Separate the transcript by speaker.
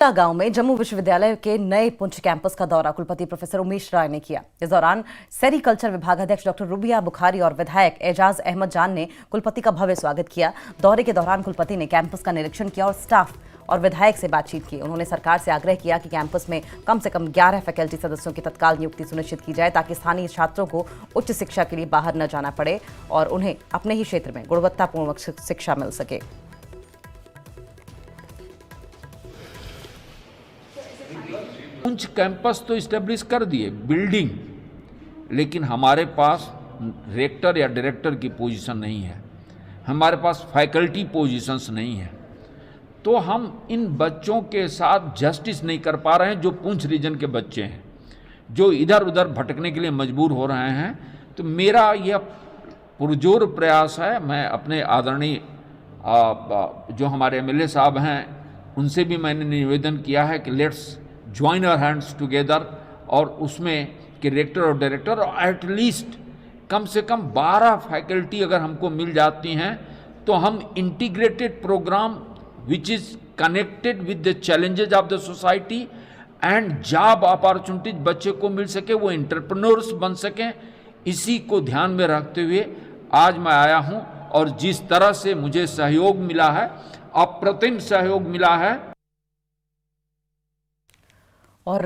Speaker 1: ता गांव में जम्मू विश्वविद्यालय के नए पुंछ कैंपस का दौरा कुलपति प्रोफेसर उमेश राय ने किया। इस दौरान सेरिकल्चर विभाग अध्यक्ष डॉक्टर रुबिया बुखारी और विधायक एजाज अहमद जान ने कुलपति का भव्य स्वागत किया। दौरे के दौरान कुलपति ने कैंपस का निरीक्षण किया और स्टाफ और विधायक से बातचीत की। उन्होंने सरकार से आग्रह किया कि कैंपस में कम से कम 11 फैकल्टी सदस्यों की तत्काल नियुक्ति सुनिश्चित की जाए ताकि स्थानीय छात्रों को उच्च शिक्षा के लिए बाहर न जाना पड़े और उन्हें अपने ही क्षेत्र में गुणवत्तापूर्ण शिक्षा मिल सके।
Speaker 2: पुंछ कैंपस तो इस्टेब्लिश कर दिए बिल्डिंग, लेकिन हमारे पास रेक्टर या डायरेक्टर की पोजीशन नहीं है, हमारे पास फैकल्टी पोजीशंस नहीं है। तो हम इन बच्चों के साथ जस्टिस नहीं कर पा रहे हैं जो पुंछ रीजन के बच्चे हैं, जो इधर उधर भटकने के लिए मजबूर हो रहे हैं। तो मेरा यह पुरजोर प्रयास है, मैं अपने आदरणीय जो हमारे एमएलए साहब हैं उनसे भी मैंने निवेदन किया है कि let's join our hands together, और उसमें कि रेक्टर और डायरेक्टर और एटलीस्ट कम से कम 12 फैकल्टी अगर हमको मिल जाती हैं तो हम integrated program which is connected with the challenges of the society and job opportunities बच्चे को मिल सके, वो एंटरप्रेन्योर्स बन सकें। इसी को ध्यान में रखते हुए आज मैं आया हूं और जिस तरह से मुझे सहयोग मिला है, अप्रतिम सहयोग मिला है।
Speaker 1: और